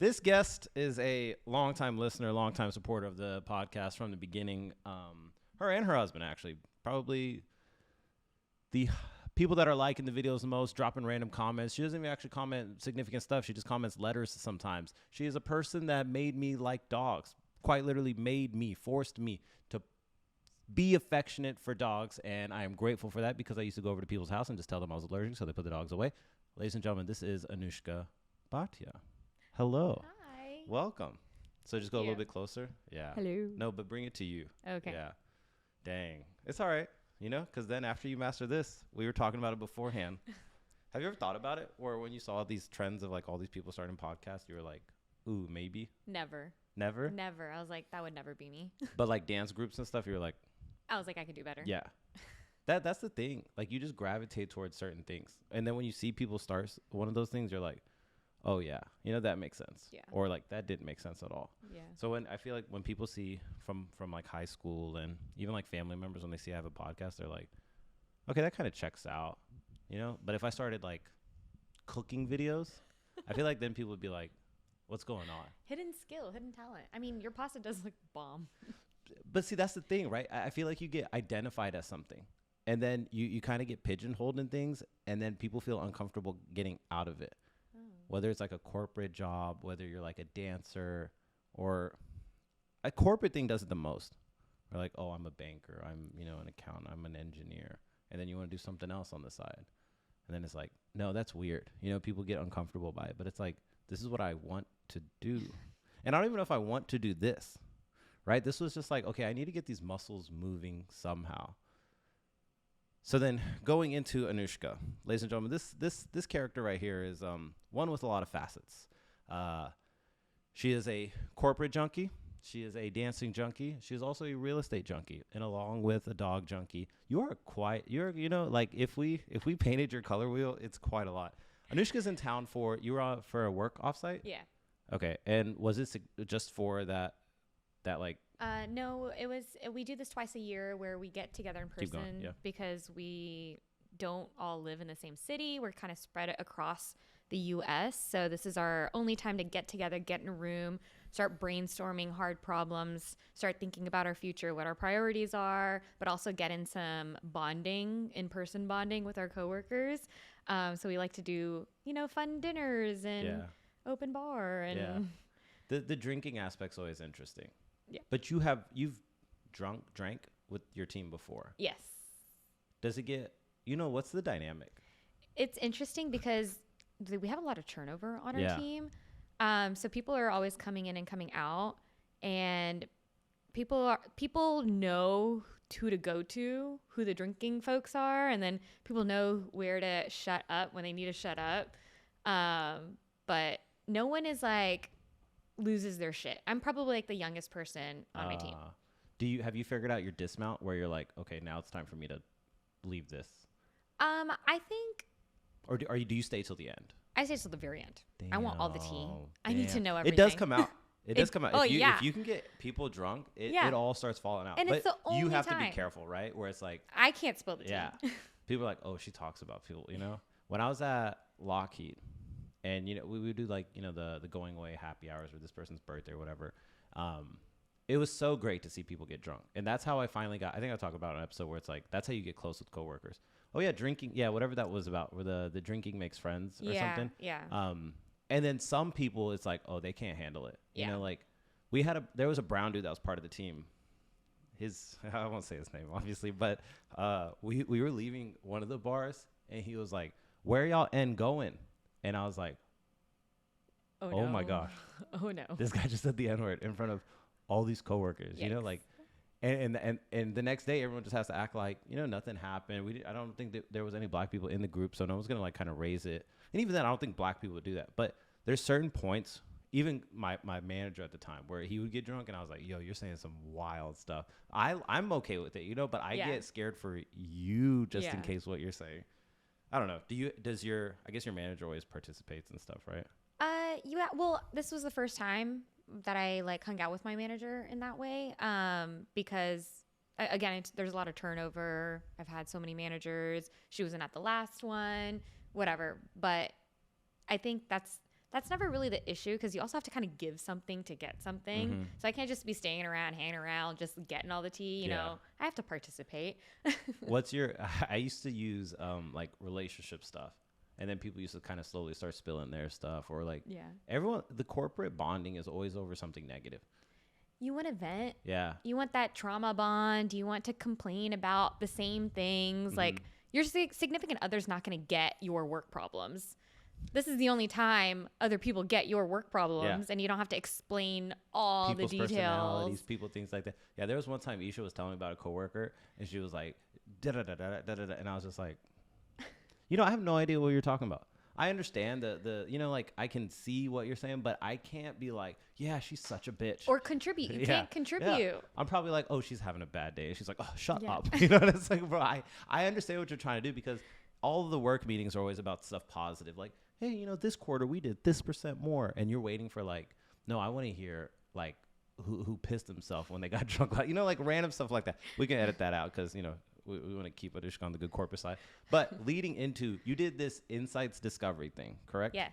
This guest is a longtime listener, longtime supporter of the podcast from the beginning. Her and her husband, actually, probably the people that are liking the videos the most, dropping random comments. She doesn't even actually comment significant stuff. She just comments letters sometimes. She is a person that made me like dogs, quite literally forced me to be affectionate for dogs. And I am grateful for that because I used to go over to people's house and just tell them I was allergic, so they put the dogs away. Ladies and gentlemen, this is Anushka Bhatia. Hello. Hi. Welcome. So just go a little bit closer. Yeah. Hello. No, but bring it to you. Okay. Yeah. Dang. It's all right. You know, because then after you master this, we were talking about it beforehand. Have you ever thought about it? Or when you saw these trends of like all these people starting podcasts, you were like, ooh, maybe? Never. Never? Never. I was like, that would never be me. But like dance groups and stuff, you were like, I was like, I could do better. yeah. That's the thing. Like you just gravitate towards certain things. And then when you see people start one of those things, you're like, oh yeah, you know, that makes sense. Yeah. Or like that didn't make sense at all. Yeah. So when I feel like when people see from like high school and even like family members, when they see I have a podcast, they're like, okay, that kind of checks out, you know? But if I started like cooking videos, I feel like then people would be like, what's going on? Hidden skill, hidden talent. I mean, your pasta does look bomb. But see, that's the thing, right? I feel like you get identified as something and then you kind of get pigeonholed in things and then people feel uncomfortable getting out of it. Whether it's like a corporate job, whether you're like a dancer or a corporate thing does it the most. Or like, oh, I'm a banker. I'm, you know, an accountant. I'm an engineer. And then you want to do something else on the side. And then it's like, no, that's weird. You know, people get uncomfortable by it. But it's like, this is what I want to do. And I don't even know if I want to do this, right? This was just like, okay, I need to get these muscles moving somehow. So then going into Anushka, ladies and gentlemen, this character right here is one with a lot of facets. She is a corporate junkie. She is a dancing junkie. She is also a real estate junkie, and along with a dog junkie. You know, like if we painted your color wheel, it's quite a lot. Anushka's in town you were out for a work offsite? Yeah. Okay. And was it just for that like? No, we do this twice a year where we get together in person because we don't all live in the same city. We're kind of spread across the U.S. So this is our only time to get together, get in a room, start brainstorming hard problems, start thinking about our future, what our priorities are, but also get in some bonding, in-person bonding with our coworkers. So we like to do, you know, fun dinners and open bar. And the drinking aspect's always interesting. Yeah. But you've drank with your team before. Yes. Does it get, what's the dynamic? It's interesting because we have a lot of turnover on our team. So people are always coming in and coming out, and people know who to go to, who the drinking folks are, and then people know where to shut up when they need to shut up. But no one is like loses their shit. I'm probably like the youngest person on my team. Have you figured out your dismount where you're like, okay, now it's time for me to leave this? I think. Or do you stay till the end? I stay till the very end. Damn, I want all the tea. I damn. need to know everything. It does come out. It does come out. Oh, If you can get people drunk, it all starts falling out. And but it's the only you have time. to be careful, right? Where it's like, I can't spill the tea. Yeah. People are like, oh, she talks about people, When I was at Lockheed, and, we would do like, the going away happy hours or this person's birthday or whatever. It was so great to see people get drunk. And that's how I finally I think I talked about an episode where it's like, that's how you get close with coworkers. Oh yeah, drinking. Yeah, whatever that was about, where the drinking makes friends or something. Yeah. And then some people, it's like, oh, they can't handle it. Yeah. You know, like there was a brown dude that was part of the team. I won't say his name obviously, but we were leaving one of the bars and he was like, where y'all end going? And I was like, oh my gosh. Oh no. This guy just said the N-word in front of all these coworkers, Yikes. like, and the next day everyone just has to act like, nothing happened. I don't think that there was any black people in the group, so no one's going to like kind of raise it. And even then, I don't think black people would do that. But there's certain points, even my manager at the time, where he would get drunk and I was like, yo, you're saying some wild stuff. I'm okay with it, but I get scared for you just in case what you're saying. I don't know. I guess your manager always participates and stuff, right? Well, this was the first time that I like hung out with my manager in that way. Because again, there's a lot of turnover. I've had so many managers. She wasn't at the last one, whatever. But I think that's that's never really the issue because you also have to kind of give something to get something. Mm-hmm. So I can't just be staying around, hanging around, just getting all the tea. You know, I have to participate. I used to use like relationship stuff. And then people used to kind of slowly start spilling their stuff, or like the corporate bonding is always over something negative. You want to vent. Yeah. You want that trauma bond. You want to complain about the same things. Mm-hmm. Like your significant other's not going to get your work problems. This is the only time other people get your work problems, and you don't have to explain all People's the details. Personalities, people, things like that. Yeah, there was one time Isha was telling me about a coworker, and she was like, da-da-da-da-da-da-da, and I was just like, I have no idea what you're talking about. I understand the like I can see what you're saying, but I can't be like, yeah, she's such a bitch. Or contribute. You can't contribute. Yeah. I'm probably like, oh, she's having a bad day. And she's like, oh, shut up. You know, and it's like, bro, I understand what you're trying to do because all of the work meetings are always about stuff positive. Like, hey, this quarter we did this % more. And you're waiting for like, no, I want to hear like who pissed himself when they got drunk. Like, like random stuff like that. We can edit that out because, we want to keep Anushka on the good corporate side. But leading into, you did this insights discovery thing, correct? Yes.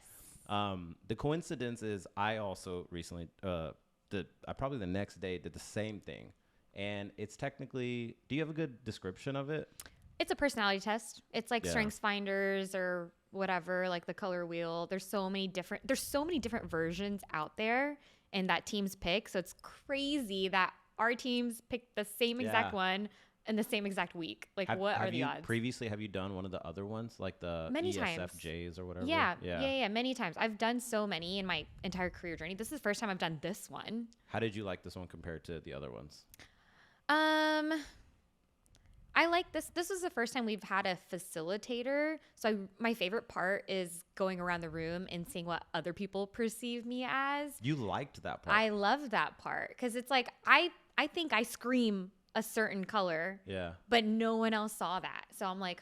The coincidence is I also recently, probably the next day did the same thing. And it's technically, do you have a good description of it? It's a personality test. It's like Strengths Finders or whatever, like the color wheel. There's so many different versions out there and that teams pick. So it's crazy that our teams picked the same exact one in the same exact week. Like, what are the odds? Previously, have you done one of the other ones, like the ESFJs or whatever? Yeah, many times. I've done so many in my entire career journey. This is the first time I've done this one. How did you like this one compared to the other ones? I like this. This was the first time we've had a facilitator. So my favorite part is going around the room and seeing what other people perceive me as. You liked that part? I love that part because it's like I think I scream a certain color, but no one else saw that. So I'm like,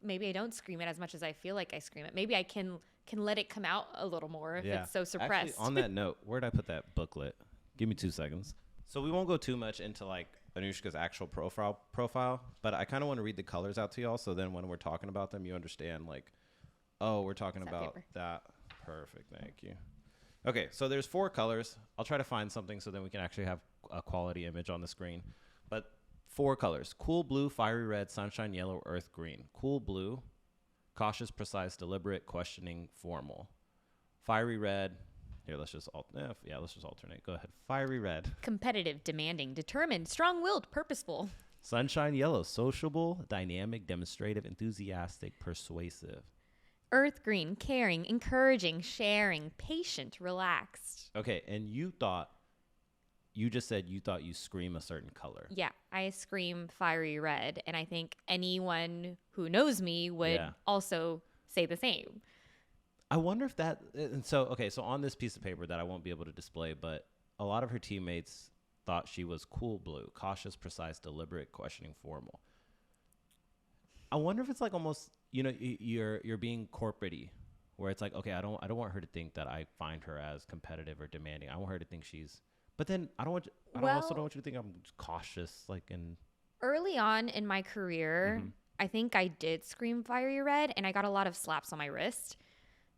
maybe I don't scream it as much as I feel like I scream it. Maybe I can let it come out a little more if it's so suppressed. Actually, on that note, where did I put that booklet? Give me 2 seconds. So we won't go too much into like Anushka's actual profile, but I kind of want to read the colors out to y'all. So then when we're talking about them, you understand like, oh, we're talking about that. Perfect. Thank you. Okay. So there's 4 colors. I'll try to find something so then we can actually have a quality image on the screen. But 4 colors: cool blue, fiery red, sunshine yellow, earth green. Cool blue, cautious, precise, deliberate, questioning, formal. Fiery red. Here, let's just alternate. Go ahead. Fiery red. Competitive, demanding, determined, strong-willed, purposeful. Sunshine yellow, sociable, dynamic, demonstrative, enthusiastic, persuasive. Earth green, caring, encouraging, sharing, patient, relaxed. Okay, and you just said you thought you scream a certain color. Yeah, I scream fiery red, and I think anyone who knows me would also say the same. I wonder if that, and so on this piece of paper that I won't be able to display, but a lot of her teammates thought she was cool blue, cautious, precise, deliberate, questioning, formal. I wonder if it's like almost, you're being corporate-y, where it's like, okay, I don't want her to think that I find her as competitive or demanding. I want her to think she's, but then I also don't want you to think I'm cautious, like in. Early on in my career, I think I did scream fiery red, and I got a lot of slaps on my wrist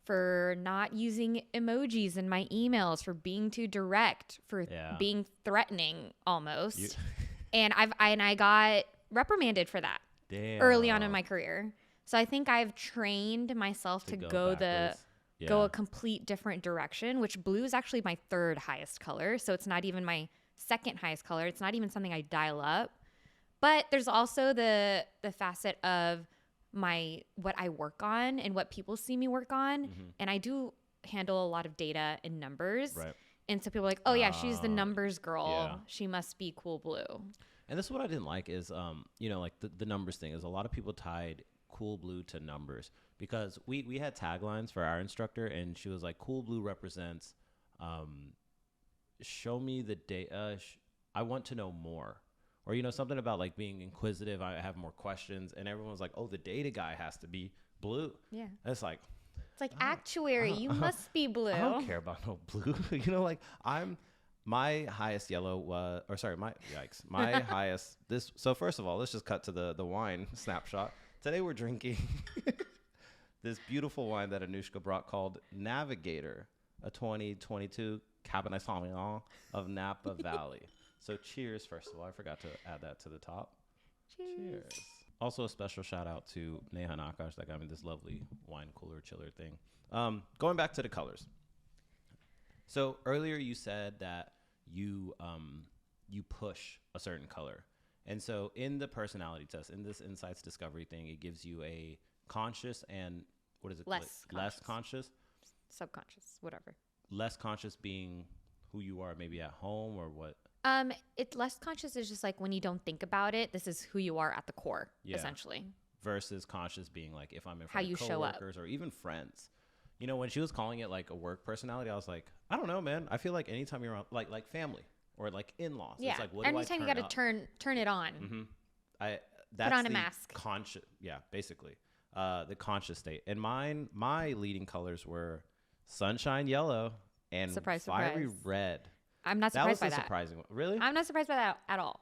for not using emojis in my emails, for being too direct, for being threatening almost. And I got reprimanded for that early on in my career. So I think I've trained myself to go a complete different direction, which blue is actually my 3rd highest color. So it's not even my 2nd highest color. It's not even something I dial up. But there's also the facet of what I work on and what people see me work on. And I do handle a lot of data and numbers. Right. And so people are like, oh yeah, she's the numbers girl. Yeah. She must be cool blue. And this is what I didn't like is, like the numbers thing is a lot of people tied cool blue to numbers because we had taglines for our instructor and she was like, cool blue represents, show me the data. I want to know more. Or, something about like being inquisitive. I have more questions. And everyone's like, oh, the data guy has to be blue. Yeah. And it's like actuary. You must be blue. I don't care about no blue. My highest yellow was, my highest, so first of all, let's just cut to the wine snapshot. Today we're drinking this beautiful wine that Anushka brought called Navigator, a 2022 Cabernet Sauvignon of Napa Valley. So cheers, first of all. I forgot to add that to the top. Cheers. Also a special shout out to Neha Nakash that got me this lovely wine cooler chiller thing. Going back to the colors. So earlier you said that you push a certain color. And so in the personality test, in this insights discovery thing, it gives you a conscious and what is it? Less conscious? Subconscious, whatever. Less conscious being who you are maybe at home or what? It's less conscious is just like when you don't think about it, this is who you are at the core, essentially. Versus conscious being like if I'm in how front you of show up coworkers or even friends. You know, when she was calling it like a work personality, I was like, I don't know, man. I feel like anytime you're around like family or like in-laws, it's like, what do I turn anytime you got to turn it on. Mm-hmm. That's put on a mask. Conscious, basically. The conscious state. And my leading colors were sunshine yellow and fiery red. I'm not surprised by that. That was a surprising one. Really? I'm not surprised by that at all.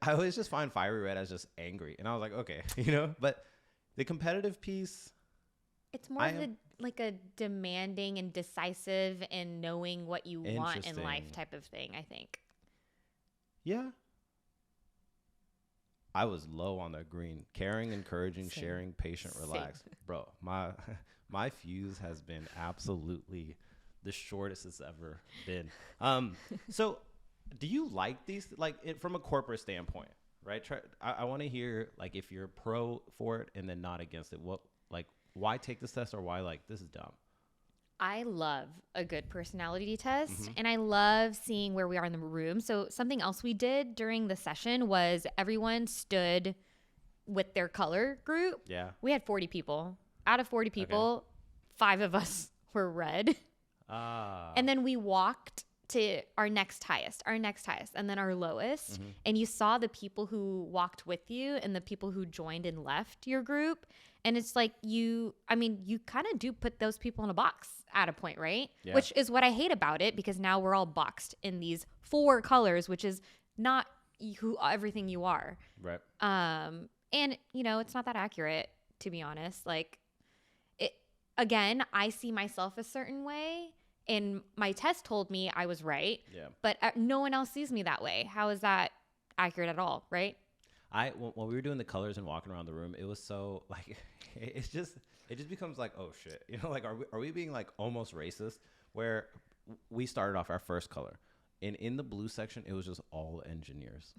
I always just find fiery red as just angry. And I was like, okay, you know, but the competitive piece. It's more of like a demanding and decisive and knowing what you want in life type of thing, I think. Yeah. I was low on the green. Caring, encouraging, sharing, patient, relaxed. Bro, my fuse has been absolutely the shortest it's ever been. So do you like these, like from a corporate standpoint, right? I want to hear like if you're pro for it and then not against it. What, like, why take this test or why like this is dumb? I love a good personality test and I love seeing where we are in the room. So something else we did during the session was everyone stood with their color group. Yeah. We had 40 people. Out of 40 people, 5 of us were red. And then we walked to our next highest, and then our lowest. And you saw the people who walked with you and the people who joined and left your group. And it's like you kind of do put those people in a box at a point, right? Yeah. Which is what I hate about it, because now we're all boxed in these 4 colors, which is not everything you are. Right. And, you know, it's not that accurate, to be honest. Like, again, I see myself a certain way. And my test told me I was right. Yeah. But no one else sees me that way. How is that accurate at all, right? When we were doing the colors and walking around the room, it was so like, it just becomes like, oh shit, you know, like are we being like almost racist? Where we started off our first color, and in the blue section, it was just all engineers,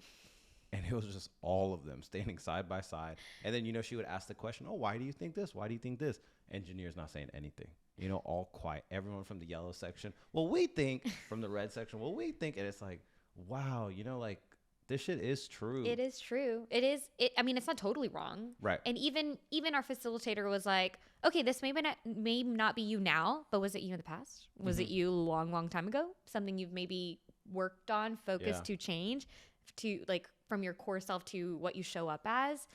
and it was just all of them standing side by side. And then, you know, she would ask the question, oh, why do you think this? Why do you think this? Engineers not saying anything, you know, all quiet. Everyone from the yellow section, well, we think. From the red section, well, we think. And it's like, wow, you know, like, this shit is true. It is true. I mean, it's not totally wrong. Right. And even our facilitator was like, okay, this may not be you now, but was it you in the past? Was it you a long, long time ago? Something you've maybe worked on, focused to change, to like from your core self to what you show up as?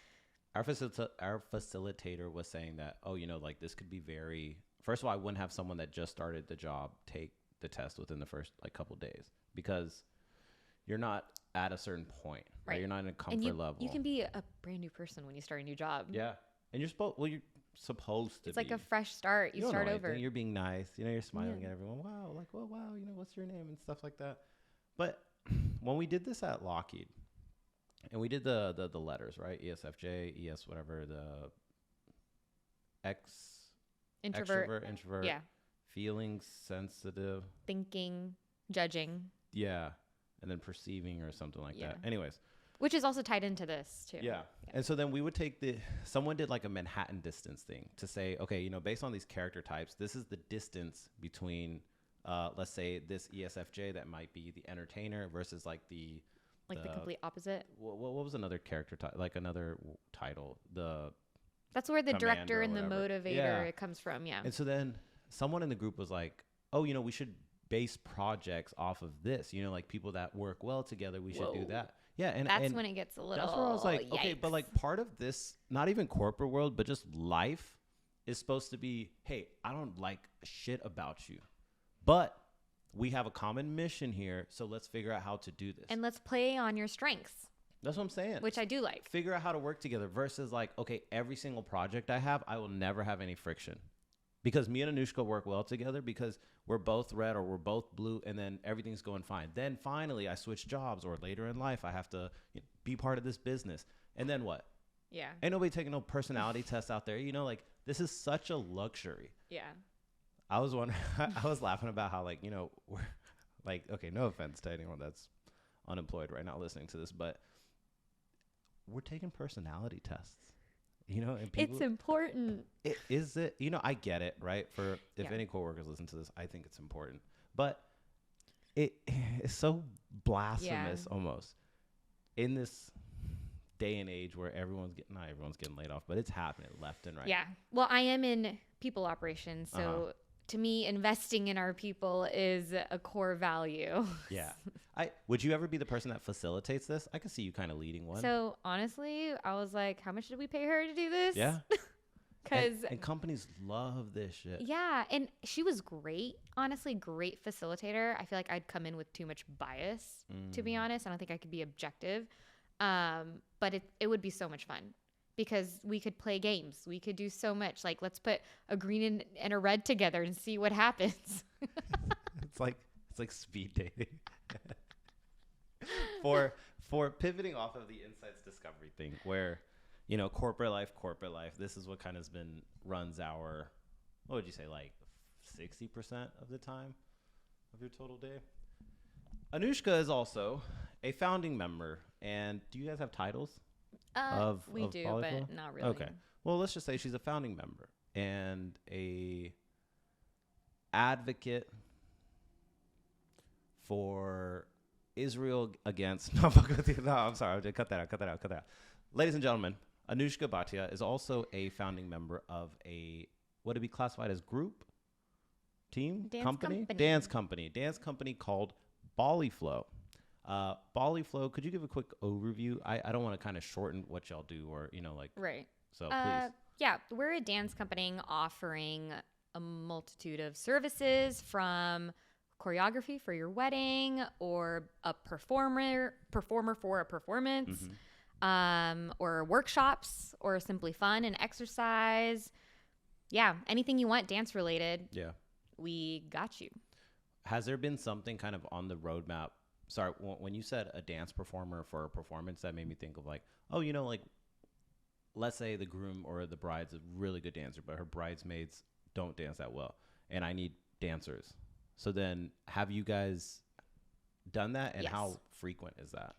Our facilitator was saying that, oh, you know, like this could be very, first of all, I wouldn't have someone that just started the job take the test within the first like couple days, because you're not at a certain point, right? You're not in a comfort level. You can be a brand new person when you start a new job. Yeah. And you're supposed to It's like a fresh start. You start over. You're being nice. You know, you're smiling at everyone. Wow. Like, well, wow. You know, what's your name and stuff like that. But when we did this at Lockheed and we did the letters, right? ESFJ, ES, whatever, the extrovert, introvert, feeling, sensitive, thinking, judging. Yeah. And then perceiving or something like that. Anyways. Which is also tied into this too. Yeah. And so then we would take someone did like a Manhattan distance thing to say, okay, you know, based on these character types, this is the distance between, let's say this ESFJ that might be the entertainer versus like the complete opposite. What was another character type? Like another title, that's where the director and the motivator it comes from. Yeah. And so then someone in the group was like, oh, you know, we should base projects off of this, you know, like people that work well together, we should do that. Yeah. And that's when it gets a little, that's where I was like, okay, but like part of this, not even corporate world, but just life is supposed to be, hey, I don't like shit about you, but we have a common mission here. So let's figure out how to do this. And let's play on your strengths. That's what I'm saying. Which I do like. Figure out how to work together versus like, okay, every single project I have, I will never have any friction. Because me and Anushka work well together because we're both red or we're both blue, and then everything's going fine. Then finally I switch jobs, or later in life I have to be part of this business. And then what? Yeah. Ain't nobody taking no personality tests out there. You know, like this is such a luxury. Yeah. I was wondering, I was laughing about how like, we're like, okay, no offense to anyone that's unemployed right now listening to this, but we're taking personality tests. And people, it's important. Is it? I get it, right? For if any coworkers listen to this, I think it's important. But it's so blasphemous almost in this day and age where not everyone's getting laid off, but it's happening left and right. Yeah. Well, I am in people operations, so to me, investing in our people is a core value. Yeah. Would you ever be the person that facilitates this? I could see you kind of leading one. So honestly, I was like, how much did we pay her to do this? Yeah. Because and companies love this shit. Yeah. And she was great. Honestly, great facilitator. I feel like I'd come in with too much bias, to be honest. I don't think I could be objective. But it would be so much fun because we could play games. We could do so much. Like, let's put a green and a red together and see what happens. It's like speed dating. For pivoting off of the insights discovery thing, where corporate life, this is what kind of runs our, what would you say, like 60% of the time of your total day. Anushka is also a founding member, and do you guys have titles? We do, Biflow? But not really. Okay, well, let's just say she's a founding member and a advocate for Israel against. No, I'm sorry. I'll just cut that out. Ladies and gentlemen, Anushka Bhatia is also a founding member of a, what would be classified as group, team, dance company called Biflow. Biflow, could you give a quick overview? I don't want to kind of shorten what y'all do or, Right. So please. Yeah, we're a dance company offering a multitude of services, from choreography for your wedding, or a performer for a performance, or workshops, or simply fun and exercise. Yeah, anything you want dance related. Yeah. We got you. Has there been something kind of on the roadmap? Sorry, when you said a dance performer for a performance, that made me think of like, like, let's say the groom or the bride's a really good dancer, but her bridesmaids don't dance that well, and I need dancers. So then have you guys done that, and how frequent is that?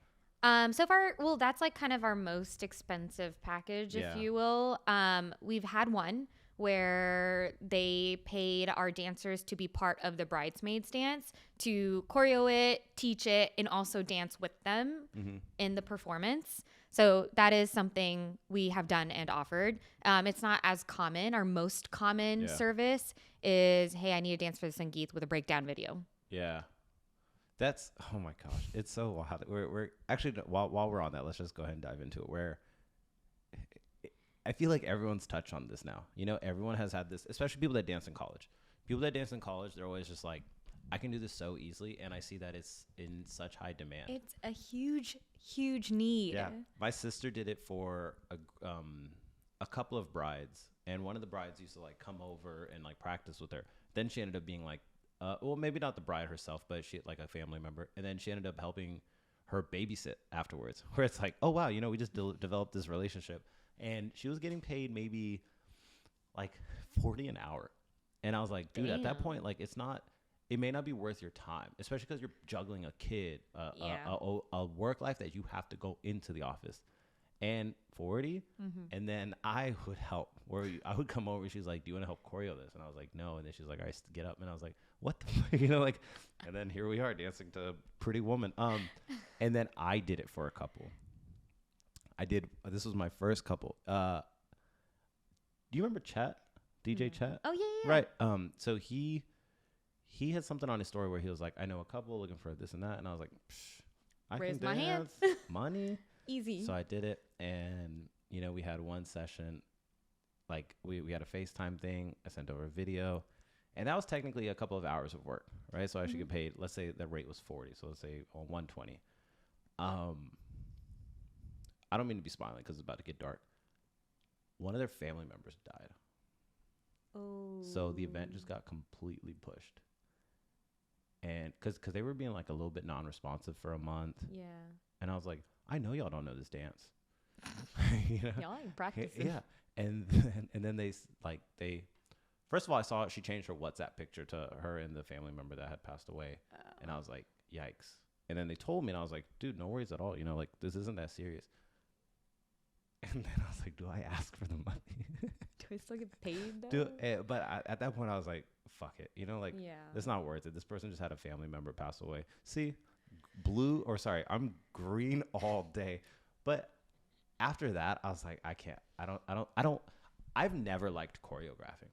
So far, well, that's like kind of our most expensive package, if you will. We've had one where they paid our dancers to be part of the bridesmaids dance, to choreo it, teach it, and also dance with them in the performance. So that is something we have done and offered. It's not as common. Our most common service is, hey, I need a dance for the Sangeet with a breakdown video. Yeah. That's, oh my gosh, it's so wild. We're actually, while we're on that, let's just go ahead and dive into it, where I feel like everyone's touched on this now. Everyone has had this, especially people that dance in college. People that dance in college, they're always just like, I can do this so easily, and I see that it's in such high demand. It's a huge, huge need. Yeah, my sister did it for a couple of brides, and one of the brides used to like come over and like practice with her. Then she ended up being like, well, maybe not the bride herself, but she like a family member, and then she ended up helping her babysit afterwards. Where it's like, oh wow, we just developed this relationship, and she was getting paid maybe like $40 an hour, and I was like, dude, at that point, like it may not be worth your time, especially because you're juggling a kid, a work life that you have to go into the office, and 40. And then I would help, where I would come over. She's like, do you want to help choreo this? And I was like, no. And then she's like, all right, get up. And I was like, what the fuck? And then here we are dancing to Pretty Woman. And then I did it for a couple. This was my first couple. Do you remember Chet? DJ Chet? Oh yeah. Right. So he had something on his story where he was like, I know a couple looking for this and that. And I was like, I raise can my dance. Money. Easy. So I did it. And, we had one session, like we had a FaceTime thing. I sent over a video. And that was technically a couple of hours of work, right? So I should get paid, let's say the rate was 40. So let's say on 120. I don't mean to be smiling because it's about to get dark. One of their family members died. Oh. So the event just got completely pushed. And because they were being like a little bit non-responsive for a month. Yeah. And I was like, I know y'all don't know this dance. Y'all ain't practicing. Yeah. And then they first of all, I saw she changed her WhatsApp picture to her and the family member that had passed away. Oh. And I was like, yikes. And then they told me, and I was like, dude, no worries at all. Like, this isn't that serious. And then I was like, do I ask for the money? Do I still get paid though? But at that point, I was like, fuck it. It's not worth it. This person just had a family member pass away. See, I'm green all day. But after that, I was like, I can't. I've never liked choreographing.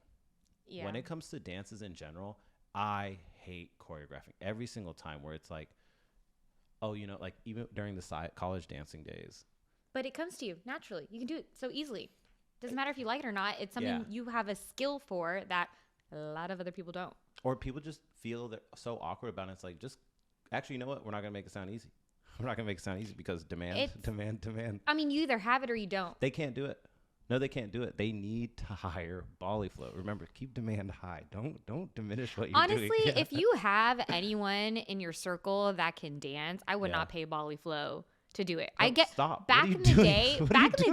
Yeah. When it comes to dances in general, I hate choreographing every single time where it's like, oh, like even during the college dancing days. But it comes to you naturally. You can do it so easily. Doesn't matter if you like it or not. It's something you have a skill for that a lot of other people don't. Or people just feel they're so awkward about it. It's like, just actually, you know what? We're not going to make it sound easy. We're not going to make it sound easy because demand. I mean, you either have it or you don't. They can't do it. No, they can't do it. They need to hire Biflow. Remember, keep demand high. Don't diminish what you're doing. Honestly, if you have anyone in your circle that can dance, I would not pay Biflow to do it. Stop. Back in the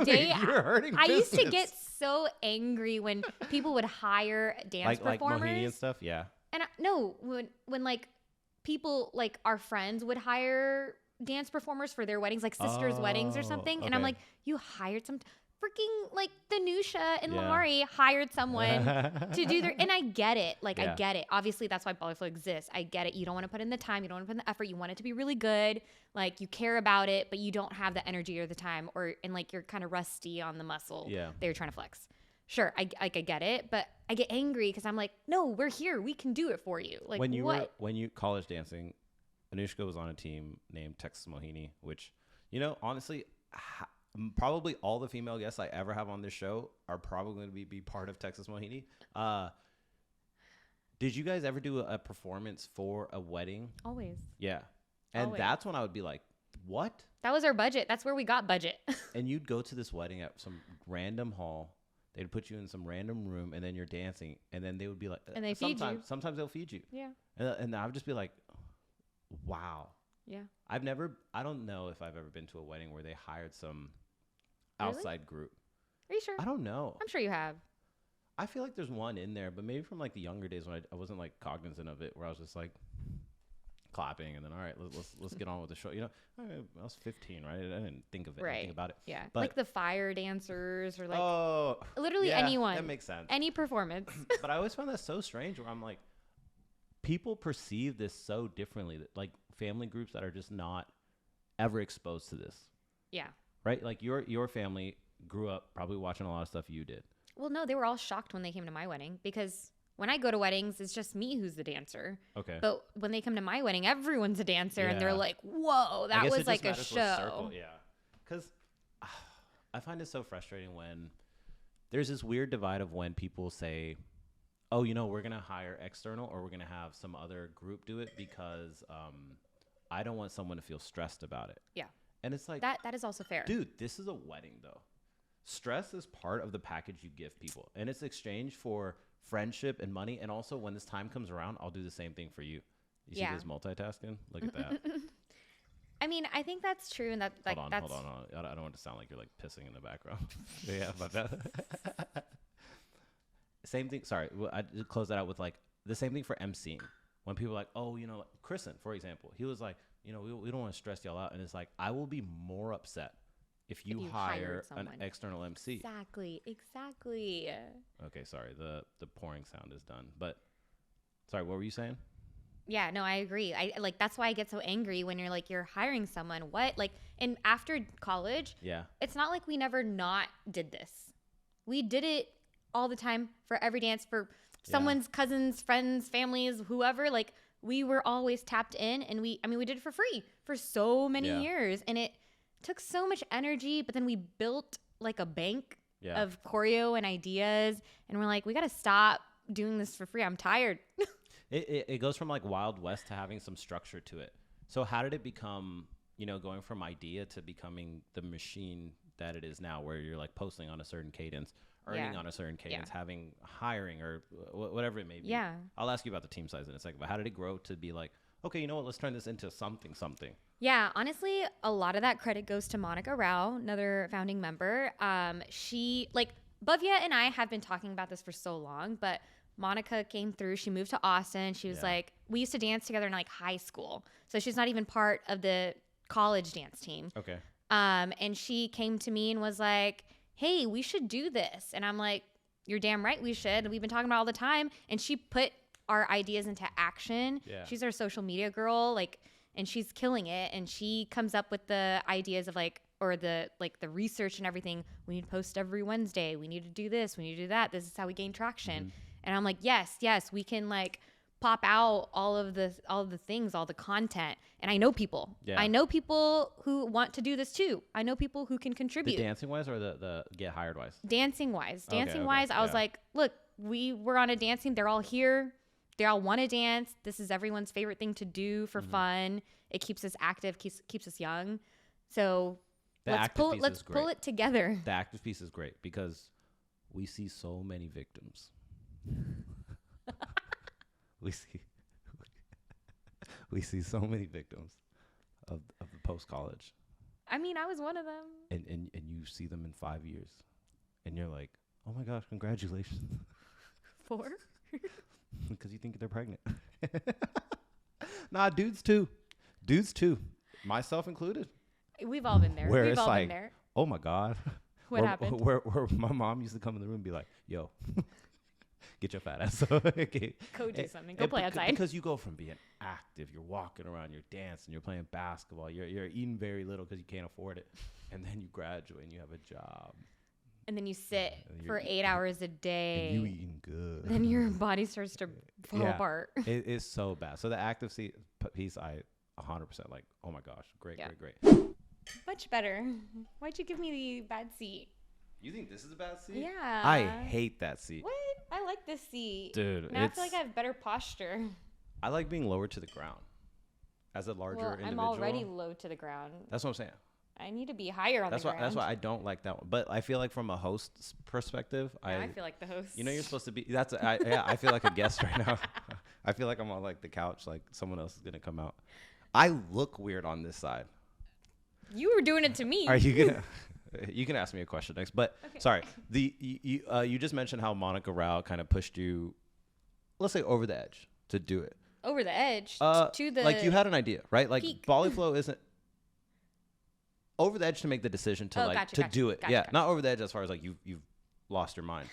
day, I used to get so angry when people would hire dance performers. Like Mohini and stuff, yeah. And when like people like our friends would hire dance performers for their weddings, like sisters' weddings or something. Okay. And I'm like, you hired some freaking like Danusia and Lamari hired someone to do their, and I get it. I get it. Obviously that's why Biflow exists. I get it. You don't want to put in the time. You don't want to put in the effort. You want it to be really good. Like you care about it, but you don't have the energy or the time and like you're kind of rusty on the muscle that you're trying to flex. Sure. I get it, but I get angry because I'm like, no, we're here. We can do it for you. Like when you college dancing, Anushka was on a team named Texas Mohini, which, honestly, probably all the female guests I ever have on this show are probably going to be part of Texas Mohini. Did you guys ever do a performance for a wedding? Always. Yeah. And that's when I would be like, what? That was our budget. That's where we got budget. And you'd go to this wedding at some random hall. They'd put you in some random room, and then you're dancing, and then they would be like, and they feed you. Sometimes they'll feed you. Yeah. And I would just be like, wow. Yeah. I don't know if I've ever been to a wedding where they hired some outside group. Are you sure? I don't know. I'm sure you have. I feel like there's one in there, but maybe from like the younger days when I wasn't like cognizant of it, where I was just like clapping and then, all right, let's get on with the show. I was 15, right? I didn't think of it, think about it. Yeah. But like the fire dancers or like literally anyone. That makes sense. Any performance. But I always found that so strange where I'm like, people perceive this so differently, that like family groups that are just not ever exposed to this. Yeah. Right? Like your family grew up probably watching a lot of stuff you did. Well, no, they were all shocked when they came to my wedding because when I go to weddings, it's just me who's the dancer. Okay. But when they come to my wedding, everyone's a dancer and they're like, whoa, that was like a show. Yeah. Because I find it so frustrating when there's this weird divide of when people say, oh, we're going to hire external or we're going to have some other group do it because I don't want someone to feel stressed about it. Yeah. And it's like that is also fair. Dude, this is a wedding though. Stress is part of the package you give people. And it's exchange for friendship and money. And also when this time comes around, I'll do the same thing for you. You see this multitasking? Look at that. I mean, I think that's true. And that's hold on. I don't want to sound like you're like pissing in the background. Yeah, about that. Same thing. Sorry. I close that out with like the same thing for emceeing. When people are like, oh, like Kristen, for example, he was like, we don't want to stress y'all out. And it's like, I will be more upset if you hire an external MC. Exactly. Okay, sorry. The pouring sound is done. But sorry, what were you saying? Yeah, no, I agree. I like that's why I get so angry when you're hiring someone. What? Like, and after college, it's not like we never not did this. We did it all the time for every dance, for someone's cousins, friends, families, whoever. Like, we were always tapped in, and we did it for free for so many years, and it took so much energy. But then we built like a bank of choreo and ideas, and we're like, we got to stop doing this for free. I'm tired. It goes from like Wild West to having some structure to it. So how did it become going from idea to becoming the machine that it is now, where you're like posting on a certain cadence, earning on a certain cadence, having hiring or whatever it may be. Yeah. I'll ask you about the team size in a second, but how did it grow to be like, okay, you know what, let's turn this into something. Yeah, honestly, a lot of that credit goes to Monica Rao, another founding member. She, like, Bhavya and I have been talking about this for so long, but Monica came through. She moved to Austin. She was like, we used to dance together in like high school. So she's not even part of the college dance team. Okay. And she came to me and was like, hey, we should do this. And I'm like, you're damn right we should. We've been talking about it all the time. And she put our ideas into action. Yeah. She's our social media girl, like, and she's killing it. And she comes up with the ideas of like, or the research and everything. We need to post every Wednesday. We need to do this. We need to do that. This is how we gain traction. Mm-hmm. And I'm like, yes, we can like pop out all of the things, all the content. And I know people. Yeah. I know people who want to do this too. I know people who can contribute. The dancing wise or the get hired wise? Dancing wise. I was like, look, we were on a dance team. They're all here. They all want to dance. This is everyone's favorite thing to do for fun. It keeps us active, keeps us young. So let's pull it together. The active piece is great because we see so many victims. we see so many victims of the post college. I mean, I was one of them. And you see them in 5 years, and you're like, oh my gosh, congratulations. 4? Because you think they're pregnant. Nah, dudes too, myself included. We've all been there. We've all been there. Oh my God. What happened? Where my mom used to come in the room and be like, yo, get your fat ass. Okay. Go do something. Go play outside. Because you go from being active, you're walking around, you're dancing, you're playing basketball, you're eating very little because you can't afford it. And then you graduate and you have a job. And then you sit for 8 hours a day. And you eating good. Then your body starts to fall apart. It is so bad. So the active piece, I 100% like, oh my gosh, great. Much better. Why'd you give me the bad seat? You think this is a bad seat? Yeah. I hate that seat. What? I like this seat. Dude, now I feel like I have better posture. I like being lower to the ground. As a larger individual. I'm already low to the ground. That's what I'm saying. I need to be higher on the ground. That's why I don't like that one. But I feel like from a host's perspective, I feel like the host. You know, you're supposed to be. I feel like a guest right now. I feel like I'm on like the couch, like someone else is gonna come out. I look weird on this side. You were doing it to me. Are you gonna? You can ask me a question next. But okay. Sorry, you just mentioned how Monica Rao kind of pushed you, let's say, over the edge to do it. Over the edge to the like you had an idea, right? Like peak. Biflow isn't. Over the edge to make the decision to do it. Gotcha. Not over the edge as far as like you've lost your mind.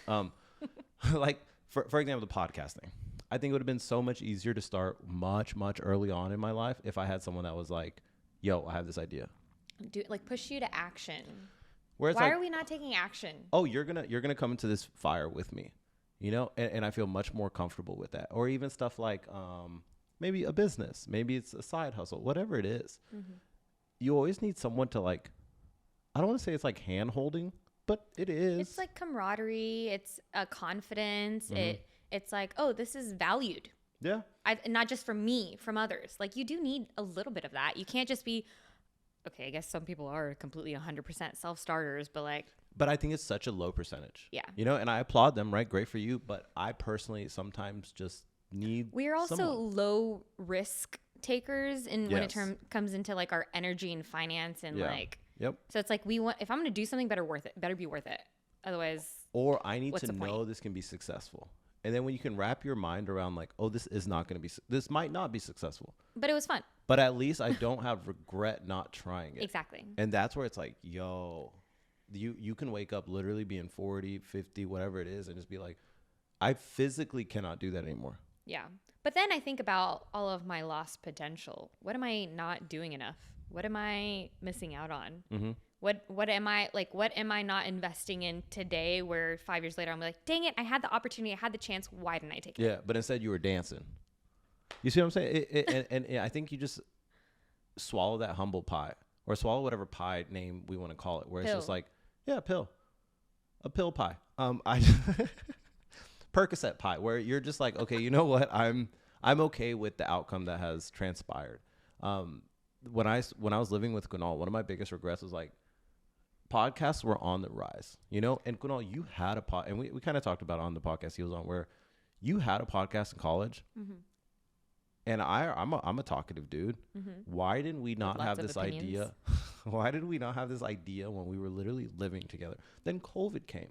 Like for example, the podcasting. I think it would have been so much easier to start much early on in my life if I had someone that was like, "Yo, I have this idea." Push you to action. Why are we not taking action? Oh, you're gonna come into this fire with me, you know, and I feel much more comfortable with that. Or even stuff like maybe a business, maybe it's a side hustle, whatever it is. Mm-hmm. You always need someone to like, I don't want to say it's like hand holding, but it is. It's like camaraderie. It's a confidence. Mm-hmm. It's like, oh, this is valued. Yeah. Not just from me, from others. Like you do need a little bit of that. You can't just be, okay, I guess some people are completely 100% self-starters, but like. But I think it's such a low percentage. Yeah. You know, and I applaud them, right? Great for you. But I personally sometimes just need We're also someone. Low risk takers and when it comes into like our energy and finance and like so it's like if I'm gonna do something better be worth it, otherwise or I need to know this can be successful. And then when you can wrap your mind around like, oh, this might not be successful, but it was fun, but at least I don't have regret not trying it. Exactly. And that's where it's like, yo, you can wake up literally being 40 50 whatever it is and just be like, I physically cannot do that anymore. Yeah. But then I think about all of my lost potential. What am I not doing enough? What am I missing out on? Mm-hmm. What am I not investing in today where 5 years later I'm like, dang it, I had the opportunity, I had the chance. Why didn't I take it? Yeah, but instead you were dancing. You see what I'm saying? And I think you just swallow that humble pie or swallow whatever pie name we want to call it, where it's just like, yeah, a pill pie. Percocet pie, where you're just like, okay, you know what? I'm okay with the outcome that has transpired. when I was living with Kunal, one of my biggest regrets was like podcasts were on the rise, you know. And Kunal, you had a pod, and we kind of talked about it on the podcast he was on, where you had a podcast in college. And I'm a talkative dude. Why didn't we not have this idea? Why did we not have this idea when we were literally living together? Then COVID came.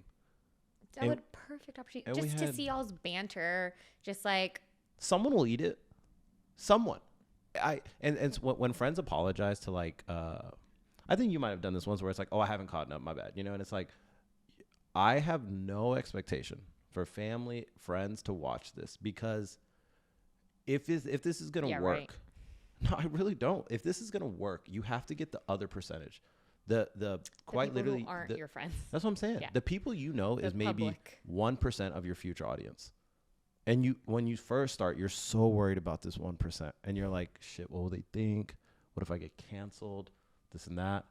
That would perfect opportunity just to see y'all's banter. Just like someone will eat it. Someone. And when friends apologize to like, I think you might have done this once where it's like, oh, I haven't caught up, my bad, you know. And it's like, I have no expectation for family, friends to watch this, because if this is gonna work, right. No, I really don't. If this is gonna work, you have to get the other percentage. The quite people literally who aren't your friends. That's what I'm saying. Yeah. The people you know is maybe 1% of your future audience. And when you first start, you're so worried about this 1%. And you're like, shit, what will they think? What if I get canceled? This and that.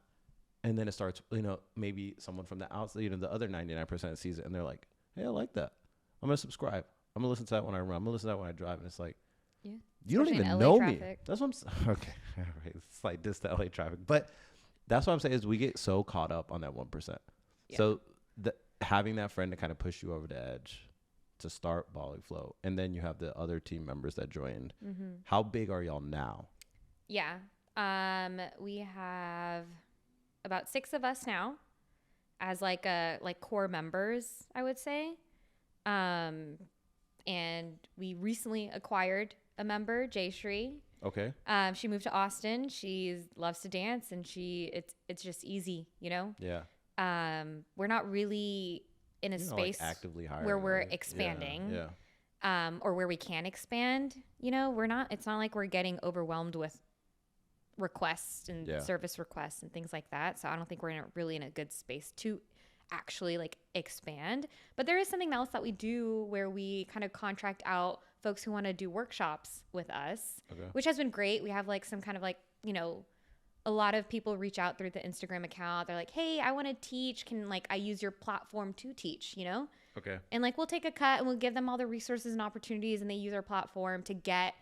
And then it starts, you know, maybe someone from the outside, you know, the other 99% sees it and they're like, hey, I like that. I'm going to subscribe. I'm going to listen to that when I run. I'm going to listen to that when I drive. And it's like, yeah, you don't even know traffic. Me. That's what I'm saying. Okay. All right. It's like this, the LA traffic. But that's what I'm saying is we get so caught up on that 1%. Yeah. So having that friend to kind of push you over the edge to start Biflow, and then you have the other team members that joined. How big are y'all now? Yeah. We have about 6 of us now as like core members, I would say. And we recently acquired a member, Jayshree. Okay. She moved to Austin. She loves to dance, and it's just easy, you know? Yeah. We're not really in a space like actively hiring where we're expanding. Yeah. Or where we can expand. You know, it's not like we're getting overwhelmed with requests and service requests and things like that. So I don't think we're really in a good space to actually like expand. But there is something else that we do where we kind of contract out folks who want to do workshops with us, which has been great. We have like some kind of like, you know, a lot of people reach out through the Instagram account. They're like, hey, I want to teach. Can like I use your platform to teach, you know? Okay. And like we'll take a cut and we'll give them all the resources and opportunities, and they use our platform to get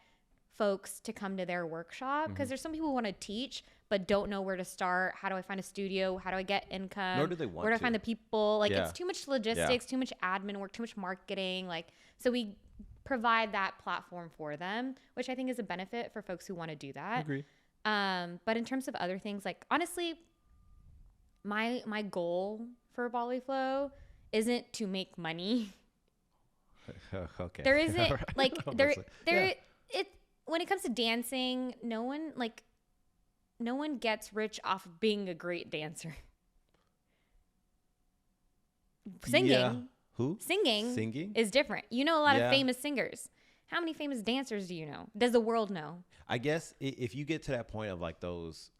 folks to come to their workshop, because there's some people who want to teach but don't know where to start. How do I find a studio? How do I get income? Nor do they want Where do I to. find the people? Like it's too much logistics, too much admin work, too much marketing. Like, so we provide that platform for them, which I think is a benefit for folks who want to do that. I agree. But in terms of other things, like honestly, my goal for Biflow isn't to make money. Okay. There isn't like when it comes to dancing, no one gets rich off of being a great dancer. Singing. Yeah. Who? Singing is different. You know a lot of famous singers. How many famous dancers do you know? Does the world know? I guess if you get to that point of like those,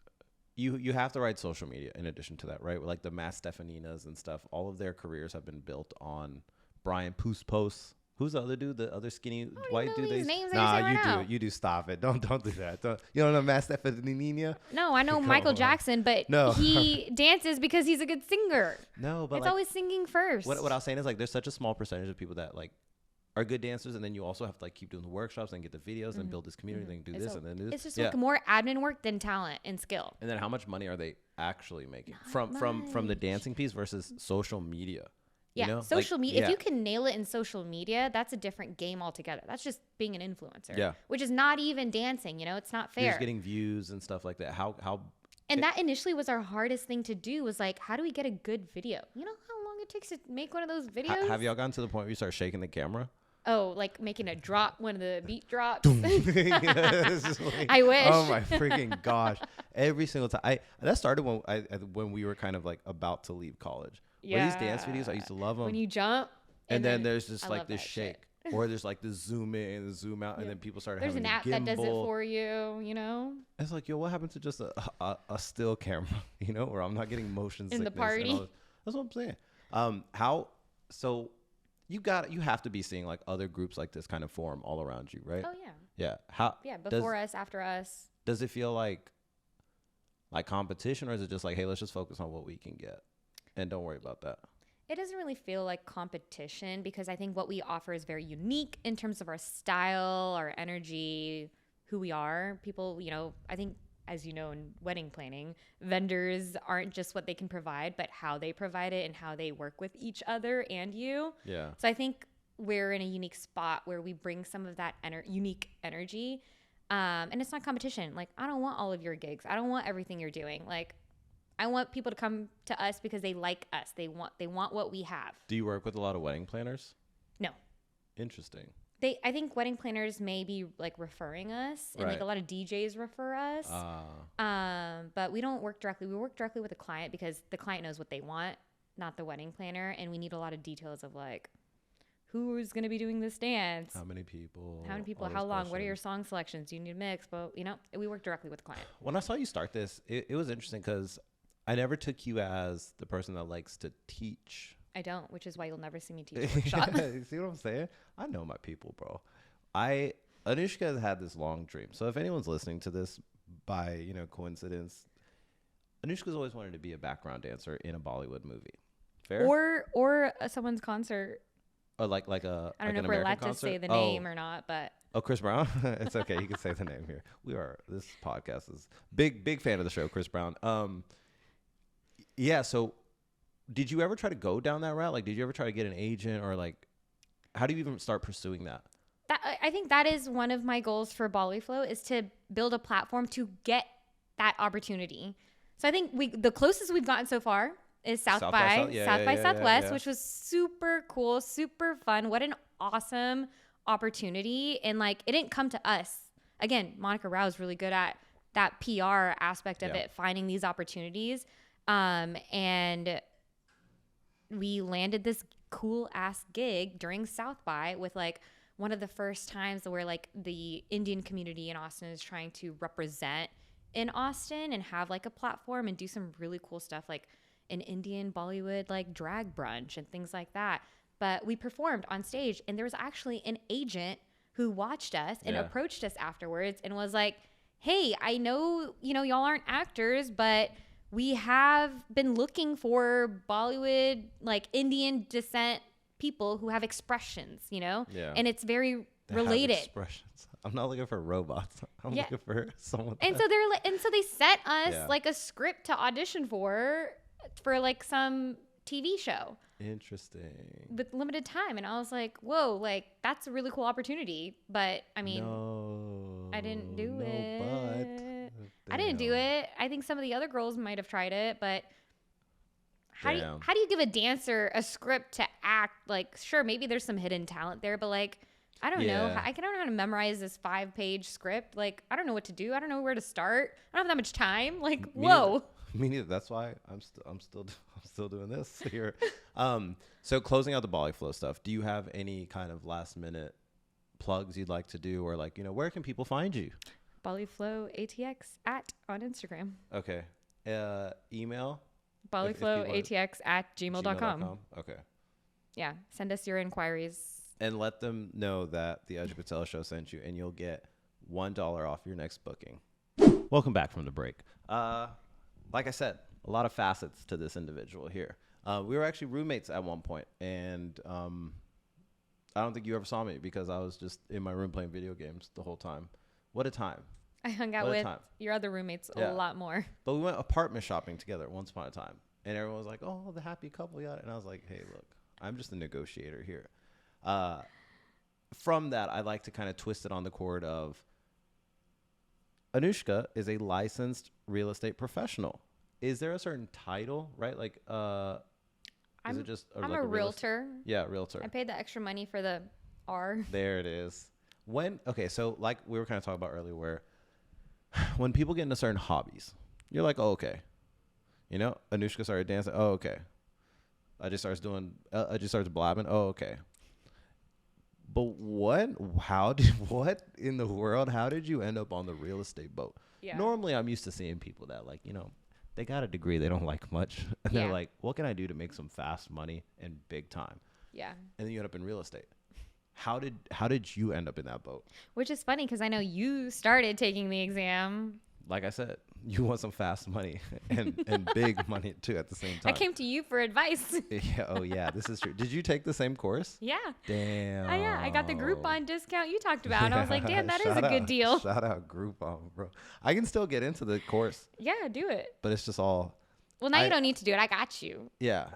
you have to ride social media in addition to that, right? Like the Matt Stefaninas and stuff, all of their careers have been built on Brian Post. Who's the other dude? The other skinny white dude? You do. Stop it. Don't do that. You don't know Matt Stefanina? No, I know Michael Jackson, but he dances because he's a good singer. No, but it's always singing first. What I was saying is like there's such a small percentage of people that like are good dancers, and then you also have to like keep doing the workshops and get the videos and build this community and do this and then do this. It's just like more admin work than talent and skill. And then how much money are they actually making from the dancing piece versus social media? Yeah, you know? social media. If you can nail it in social media, that's a different game altogether. That's just being an influencer. Yeah. Which is not even dancing, you know? It's not fair. You're just getting views and stuff like that. And that initially was our hardest thing to do, was like, how do we get a good video? You know how long it takes to make one of those videos? Have y'all gotten to the point where you start shaking the camera? Oh, like making a drop, one of the beat drops. Like, I wish. Oh my freaking gosh! Every single time. That started when we were kind of like about to leave college. Yeah. These dance videos, I used to love them. When you jump, and then there's just like this shake, or there's like the zoom in and the zoom out, and then people started having there's an app that does it for you. You know. It's like, yo, what happened to just a still camera? You know, where I'm not getting motion sickness in the party. That's what I'm saying. So. You have to be seeing like other groups like this kind of form all around you, right? Oh yeah. Yeah. Before us, after us. Does it feel like competition, or is it just like, hey, let's just focus on what we can get and don't worry about that? It doesn't really feel like competition, because I think what we offer is very unique in terms of our style, our energy, who we are. People, you know, I think as you know, in wedding planning, vendors aren't just what they can provide, but how they provide it and how they work with each other and you. Yeah. So I think we're in a unique spot where we bring some of that unique energy. And it's not competition. Like, I don't want all of your gigs. I don't want everything you're doing. Like, I want people to come to us because they like us. They want what we have. Do you work with a lot of wedding planners? No. Interesting. I think wedding planners may be like referring us, and like a lot of DJs refer us. But we don't work directly. We work directly with the client because the client knows what they want, not the wedding planner. And we need a lot of details of like, who's going to be doing this dance? How many people? How long? What are your song selections? Do you need a mix? But, you know, we work directly with the client. When I saw you start this, it was interesting because I never took you as the person that likes to teach. I don't, which is why you'll never see me teach a workshop. See what I'm saying? I know my people, bro. Anushka has had this long dream. So if anyone's listening to this by, coincidence, Anushka's always wanted to be a background dancer in a Bollywood movie. Fair? Or someone's concert. Or like a I don't know if we're allowed to say the name or not, but Chris Brown. It's okay. You can say the name here. This podcast is big fan of the show, Chris Brown. Yeah. So did you ever try to go down that route? Like, did you ever try to get an agent, or like, how do you even start pursuing that? I think that is one of my goals for Biflow, is to build a platform to get that opportunity. So I think the closest we've gotten so far is South by Southwest, which was super cool, super fun. What an awesome opportunity. And like, it didn't come to us. Again, Monica Rao is really good at that PR aspect of it, finding these opportunities. And we landed this cool ass gig during South by with like one of the first times where like the Indian community in Austin is trying to represent in Austin and have like a platform and do some really cool stuff, like an Indian Bollywood like drag brunch and things like that. But we performed on stage, and there was actually an agent who watched us and approached us afterwards and was like, hey, I know, y'all aren't actors, but we have been looking for Bollywood, like Indian descent people who have expressions, Yeah. And it's very related. Expressions. I'm not looking for robots. I'm looking for someone. And so they sent us like a script to audition for like some TV show. Interesting. With limited time. And I was like, whoa, like that's a really cool opportunity. But I mean, I didn't do it. I didn't do it. I think some of the other girls might have tried it, but how do you give a dancer a script to act? Like, sure, maybe there's some hidden talent there, but like, I don't know. I don't know how to memorize this 5-page script. Like, I don't know what to do. I don't know where to start. I don't have that much time. Like, whoa. Me neither. That's why I'm still doing this here. So closing out the Biflow stuff, do you have any kind of last minute plugs you'd like to do, or like, where can people find you? Biflow ATX on Instagram. Okay. Email? BiflowATX@gmail.com. Okay. Yeah. Send us your inquiries. And let them know that the Ajay Patel Show sent you, and you'll get $1 off your next booking. Welcome back from the break. Like I said, a lot of facets to this individual here. We were actually roommates at one point, and I don't think you ever saw me because I was just in my room playing video games the whole time. What a time. I hung out with your other roommates a lot more. But we went apartment shopping together once upon a time, and everyone was like, oh, the happy couple. Yeah. And I was like, hey, look, I'm just a negotiator here. From that, I like to kind of twist it on the chord of Anushka is a licensed real estate professional. Is there a certain title, right? Like, is it just I'm a realtor. Yeah, realtor. I paid the extra money for the R. There it is. So like we were kind of talking about earlier, where when people get into certain hobbies, you're like, oh, okay. Anushka started dancing. Oh, okay. I just started blabbing. Oh, okay. But what in the world, how did you end up on the real estate boat? Yeah. Normally I'm used to seeing people that like, they got a degree they don't like much. And they're like, what can I do to make some fast money and big time? Yeah. And then you end up in real estate. How did you end up in that boat? Which is funny because I know you started taking the exam. Like I said, you want some fast money and big money too at the same time. I came to you for advice. Yeah. Oh yeah, this is true. Did you take the same course? Yeah. Damn. Oh yeah, I got the Groupon discount you talked about. And I was like, damn, that is a good deal. Shout out Groupon, bro. I can still get into the course. Yeah, do it. But it's just all. Well, now you don't need to do it. I got you. Yeah.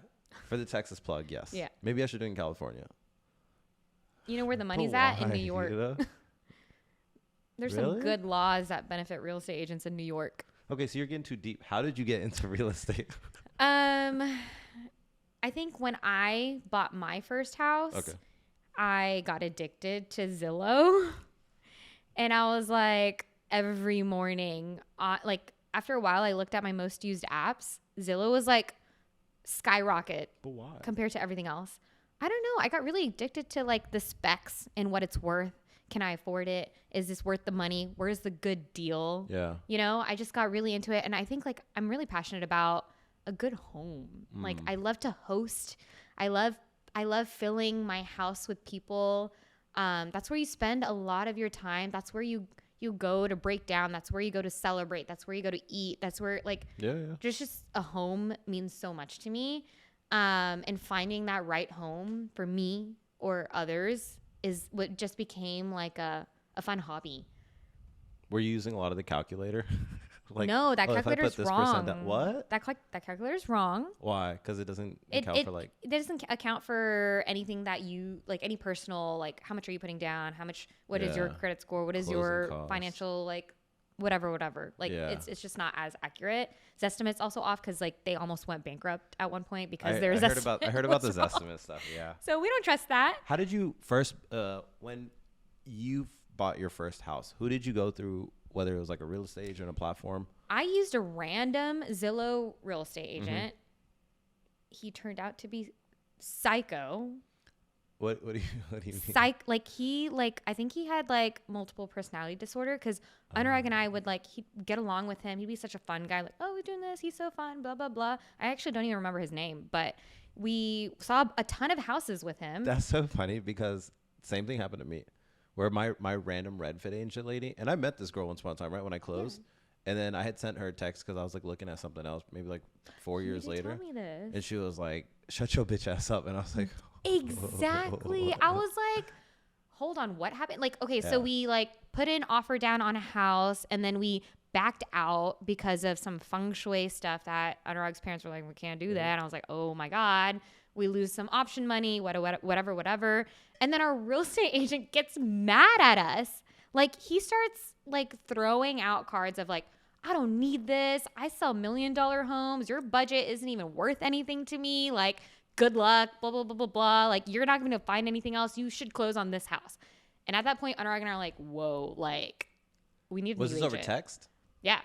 For the Texas plug, yes. Yeah. Maybe I should do it in California. You know where the money's at? In New York. You know? There's some good laws that benefit real estate agents in New York. Okay, so you're getting too deep. How did you get into real estate? I think when I bought my first house, I got addicted to Zillow. And I was like, every morning, like after a while, I looked at my most used apps. Zillow was like skyrocket compared to everything else. I don't know. I got really addicted to like the specs and what it's worth. Can I afford it? Is this worth the money? Where's the good deal? Yeah. You know, I just got really into it. And I think like I'm really passionate about a good home. Like I love to host. I love filling my house with people. That's where you spend a lot of your time. That's where you go to break down. That's where you go to celebrate. That's where you go to eat. That's where like just a home means so much to me. And finding that right home for me or others is what just became like a fun hobby. Were you using a lot of the calculator? Like, no, that calculator's wrong. What? That calculator's wrong. Why? Because it doesn't account for like. It doesn't account for anything that you like, any personal, like how much are you putting down? How much? What is your credit score? What is your financial like? Whatever. Like it's just not as accurate. Zestimate's also off because like they almost went bankrupt at one point because I heard about the Zestimate stuff. Yeah. So we don't trust that. How did you first when you bought your first house? Who did you go through? Whether it was like a real estate agent or a platform? I used a random Zillow real estate agent. He turned out to be psycho. What do you mean? I think he had like multiple personality disorder because Anurag and I would like, he'd get along with him. He'd be such a fun guy. Like, oh, we're doing this. He's so fun, blah, blah, blah. I actually don't even remember his name, but we saw a ton of houses with him. That's so funny because same thing happened to me. Where my random Redfin agent lady, and I met this girl once upon a time, right when I closed, and then I had sent her a text because I was like looking at something else, maybe like 4 years later, tell me this. And she was like, "Shut your bitch ass up," and I was like, exactly. I was like, hold on, what happened? Like, okay, so we like put an offer down on a house, and then we backed out because of some feng shui stuff that Anurag's parents were like, we can't do that. And I was like, oh my God. We lose some option money, whatever. And then our real estate agent gets mad at us. Like he starts like throwing out cards of like, I don't need this. I sell $1 million homes. Your budget isn't even worth anything to me. Like, good luck, blah, blah, blah, blah, blah. Like, you're not going to find anything else. You should close on this house. And at that point, Anurag and I are like, whoa, like we need to Was this over text? Yeah.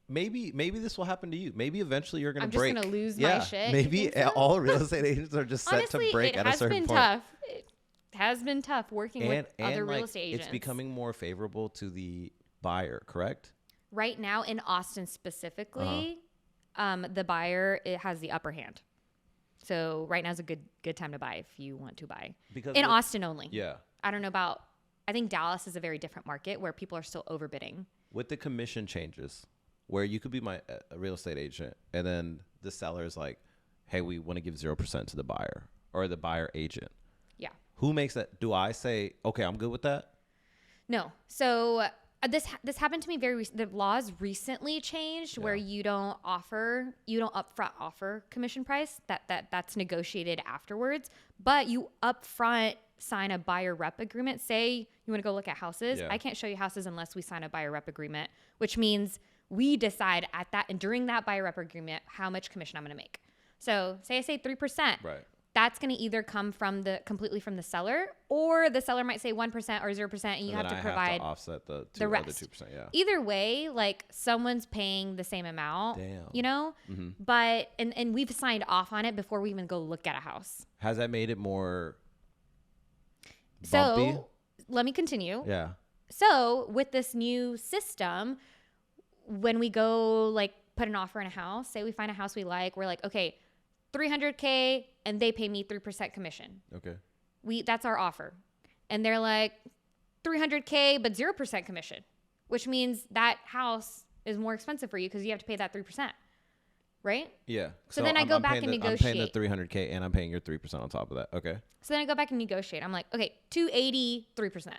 Maybe this will happen to you. Maybe eventually you're going to break. I'm just going to lose my shit. Maybe all real estate agents are just set to break at a certain point. It has been tough working with other real estate agents. It's becoming more favorable to the buyer, correct? Right now in Austin specifically, the buyer has the upper hand. So right now is a good time to buy if you want to buy. Because in Austin only. Yeah. I don't know about, I think Dallas is a very different market where people are still overbidding. With the commission changes, where you could be a real estate agent and then the seller is like, hey, we want to give 0% to the buyer or the buyer agent. Yeah. Who makes that? Do I say, okay, I'm good with that? No. So this happened to me the laws recently changed where you don't upfront offer commission price. That's negotiated afterwards, but you upfront sign a buyer rep agreement. Say you want to go look at houses. I can't show you houses unless we sign a buyer rep agreement, which means we decide at that and during that buyer rep agreement how much commission I'm going to make. So say I say 3%. Right. That's going to either come completely from the seller, or the seller might say 1% or 0%, and you have to provide have to offset the rest. 2%. Yeah. Either way, like someone's paying the same amount. Damn. You know, but and we've signed off on it before we even go look at a house. Has that made it more bumpy? So let me continue. Yeah. So with this new system, when we go like put an offer in a house, say we find a house we like, we're like, okay, $300K and they pay me 3% commission. Okay. That's our offer. And they're like $300K but 0% commission. which means that house is more expensive for you because you have to pay that 3%. Right? Yeah. So then I go back and negotiate. I'm paying the $300K and I'm paying your 3% on top of that. Okay. So then I go back and negotiate. I'm like, okay, 280, 3%.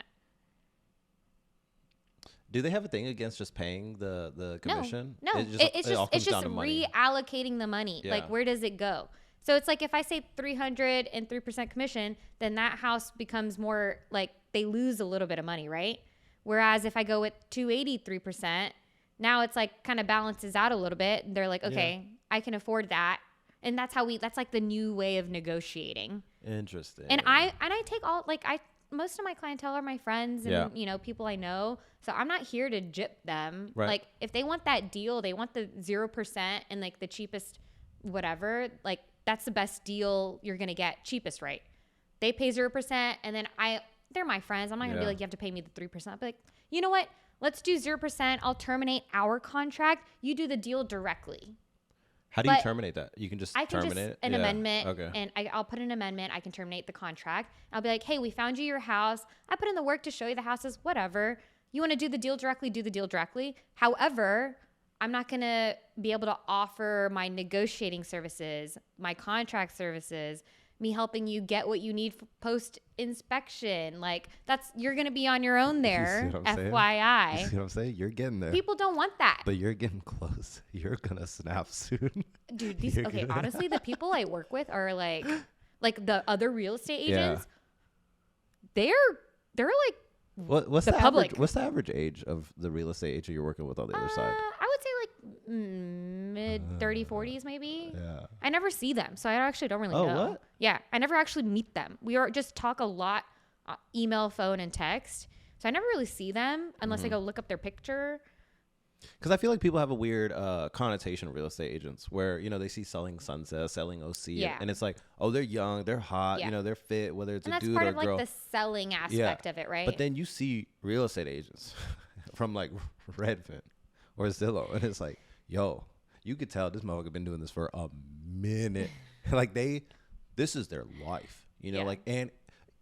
Do they have a thing against just paying the commission? No. It's just reallocating the money. Yeah. Like, where does it go? So it's like if I say 303% commission, then that house becomes more like they lose a little bit of money, right? Whereas if I go with 283%, now it's like kind of balances out a little bit. They're like, okay, I can afford that. And that's like the new way of negotiating. Interesting. And I take all, like, most of my clientele are my friends and, you know, people I know. So I'm not here to gyp them. Right. Like, if they want that deal, they want the 0% and like the cheapest whatever, like that's the best deal you're going to get, cheapest, right? They pay 0% and then they're my friends. I'm not going to be like, you have to pay me the 3%. I'll be like, you know what? Let's do 0%. I'll terminate our contract. You do the deal directly. How do you terminate that? You can just terminate it? An amendment. Okay. And I'll put an amendment. I can terminate the contract. I'll be like, hey, we found you your house. I put in the work to show you the houses, whatever. You want to do the deal directly, do the deal directly. However, I'm not going to be able to offer my negotiating services, my contract services, me helping you get what you need post inspection. Like you're going to be on your own there. FYI. You see what I'm saying? You're getting there. People don't want that. But you're getting close. You're going to snap soon. Dude, honestly, the people I work with are like the other real estate agents. Yeah. They're like, what's the public. What's the average age of the real estate agent you're working with on the other side? I would say like mid 30, 40s maybe. Yeah. I never see them, so I actually don't really know. Oh, what? Yeah, I never actually meet them. We just talk a lot, email, phone, and text. So I never really see them unless I go look up their picture. Because I feel like people have a weird connotation of real estate agents where, you know, they see selling Sunset, selling OC, and it's like, oh, they're young, they're hot, you know, they're fit, whether it's a dude or a girl. And that's part of like the selling aspect of it, right? But then you see real estate agents from like Redfin or Zillow, and it's like, yo, you could tell this motherfucker been doing this for a minute. Like this is their life, you know, like, and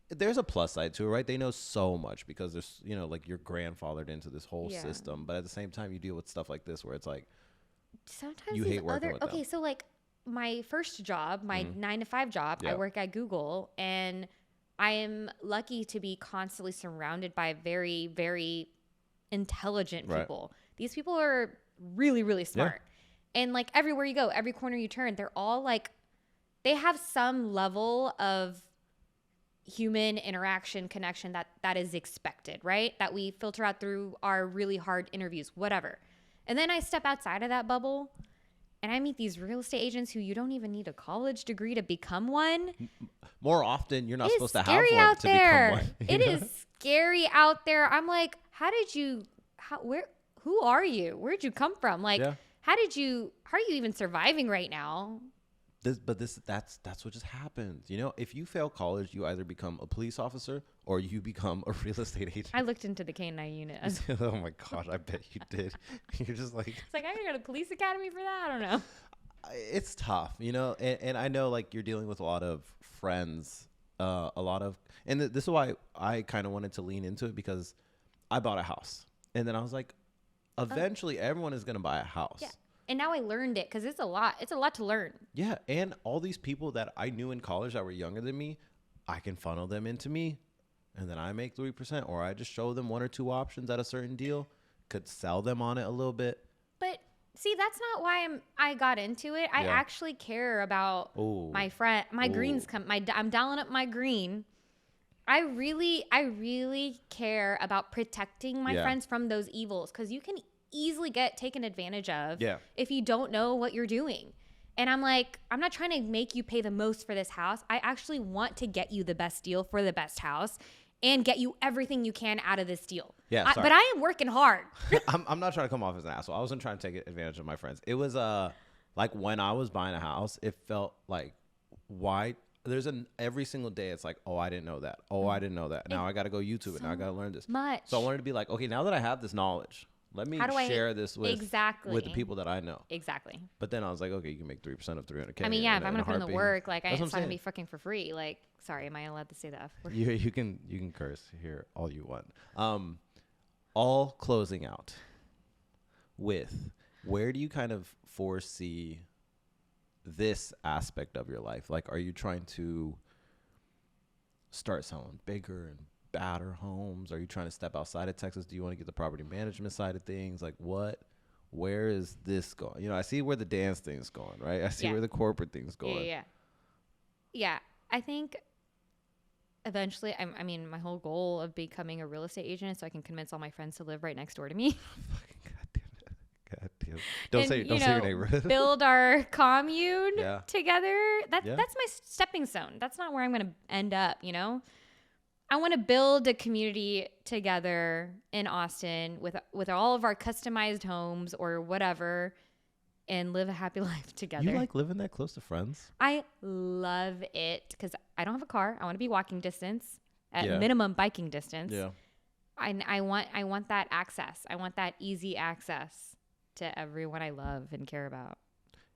there's a plus side to it, right? They know so much because there's, you know, like you're grandfathered into this whole system. But at the same time, you deal with stuff like this where it's like, sometimes you hate working with them. Okay, so like my first job, my 9-to-5 job, I work at Google, and I am lucky to be constantly surrounded by very, very intelligent people. These people are really, really smart. And like everywhere you go, every corner you turn, they're all like, they have some level of human interaction, connection that is expected, right? That we filter out through our really hard interviews, whatever. And then I step outside of that bubble and I meet these real estate agents who you don't even need a college degree to become one. More often, you're not supposed to have one to become one. It is scary out there. I'm like, who are you? Where'd you come from? Like, how are you even surviving right now? That's what just happens. You know, if you fail college, you either become a police officer or you become a real estate agent. I looked into the K-9 unit. Oh my gosh, I bet you did. You're just like, it's like, I gotta go to police academy for that. I don't know. It's tough, you know, and I know like you're dealing with a lot of friends, and this is why I kind of wanted to lean into it, because I bought a house and then I was like, eventually everyone is going to buy a house. Yeah. And now I learned it because it's a lot to learn. Yeah. And all these people that I knew in college that were younger than me, I can funnel them into me, and then I make 3%, or I just show them one or two options at a certain deal, could sell them on it a little bit. But see, that's not why I got into it. I actually care about my greens. I'm dialing up my green. I really care about protecting my friends from those evils, because you can easily get taken advantage of if you don't know what you're doing. And I'm like, I'm not trying to make you pay the most for this house. I actually want to get you the best deal for the best house and get you everything you can out of this deal. Yeah, but I am working hard. I'm not trying to come off as an asshole. I wasn't trying to take advantage of my friends. It was like when I was buying a house, it felt like, why? Every single day it's like, oh, I didn't know that. Oh, I didn't know that. Now I got to go YouTube it. Now I got to learn this. So I wanted to be like, okay, now that I have this knowledge, let me share this with the people that I know. Exactly. But then I was like, okay, you can make 3% of $300K. I mean, if I'm going to put in the work, like, it's not going to be fucking for free. Like, sorry, am I allowed to say the F word? You can curse here all you want. all closing out with, where do you kind of foresee this aspect of your life? Like, are you trying to start selling bigger and badder homes? Are you trying to step outside of Texas? Do you want to get the property management side of things? Like, where is this going? You know, I see where the dance thing's going, right? I see where the corporate thing's going. Yeah. I think eventually, I mean, my whole goal of becoming a real estate agent is so I can convince all my friends to live right next door to me. God damn. Don't say your neighborhood. Build our commune together. That's my stepping stone. That's not where I'm going to end up, you know? I want to build a community together in Austin with all of our customized homes or whatever, and live a happy life together. You like living that close to friends? I love it because I don't have a car. I want to be walking distance, at minimum biking distance. Yeah. I want that access. I want that easy access to everyone I love and care about.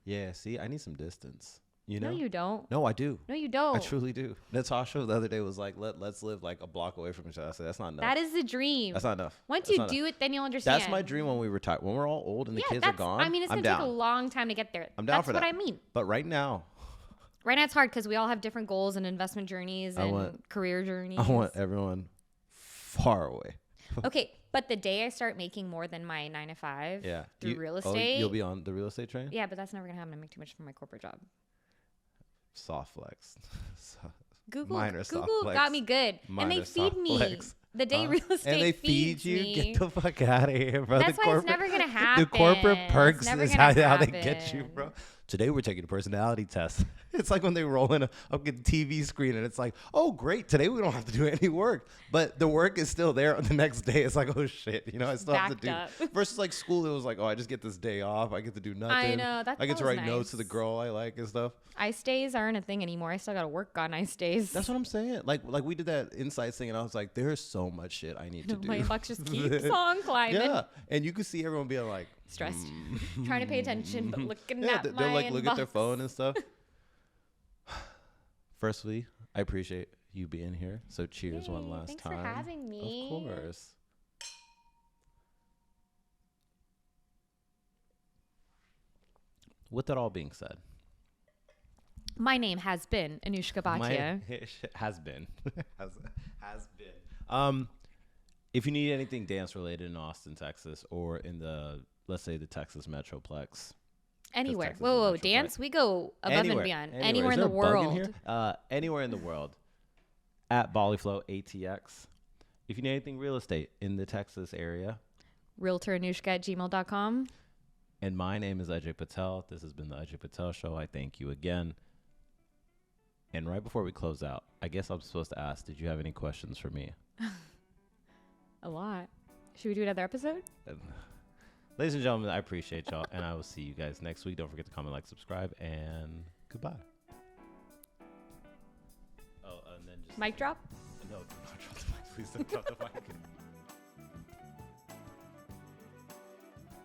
Yeah. See, I need some distance. You know? No, you don't. No, I do. No, you don't. I truly do. Natasha the other day was like, let's live like a block away from each other. I said, that's not enough. That is the dream. That's not enough. Once you do it, then you'll understand. That's my dream when we retire. When we're all old and the kids are gone, I mean, it's going to take a long time to get there. I'm down for that. That's what I mean. But right now it's hard because we all have different goals and investment journeys and career journeys. I want everyone far away. Okay, but the day I start making more than my 9 to 5 through real estate. You'll be on the real estate train? Yeah, but that's never going to happen. I make too much from my corporate job. Soft flex. Google got me good. And they feed me. Flex. The day real estate and they feeds feed you? me. Get the fuck out of here, bro. That's why it's never going to happen. The corporate perks is how they get you, bro. Today we're taking a personality test. It's like when they roll in a TV screen and it's like, oh, great. Today we don't have to do any work. But the work is still there on the next day. It's like, oh, shit. You know, I still have to do. Versus like school, it was like, oh, I just get this day off. I get to do nothing. I know. I get to write notes to the girl I like and stuff. Ice days aren't a thing anymore. I still got to work on ice days. That's what I'm saying. Like we did that insights thing and I was like, there's so much shit I need to do. My inbox just keeps on climbing. Yeah. And you could see everyone being like, stressed, trying to pay attention, but looking at they'll my like look at their phone and stuff. Firstly, I appreciate you being here. So cheers one last thanks time. Thanks for having me. Of course. With that all being said, my name has been Anushka Bhatia. Has been. If you need anything dance related in Austin, Texas, or in the, let's say, the Texas Metroplex. Anywhere. Whoa, dance? We go above and beyond. Anywhere in the world. Anywhere in the world. At Biflow ATX. If you need anything real estate in the Texas area. RealtorAnushka@gmail.com. And my name is Ajay Patel. This has been the Ajay Patel Show. I thank you again. And right before we close out, I guess I'm supposed to ask, did you have any questions for me? A lot. Should we do another episode? Ladies and gentlemen, I appreciate y'all, and I will see you guys next week. Don't forget to comment, like, subscribe, and goodbye. Oh, and then just... Mic drop? No, don't drop the mic. Please don't drop the mic.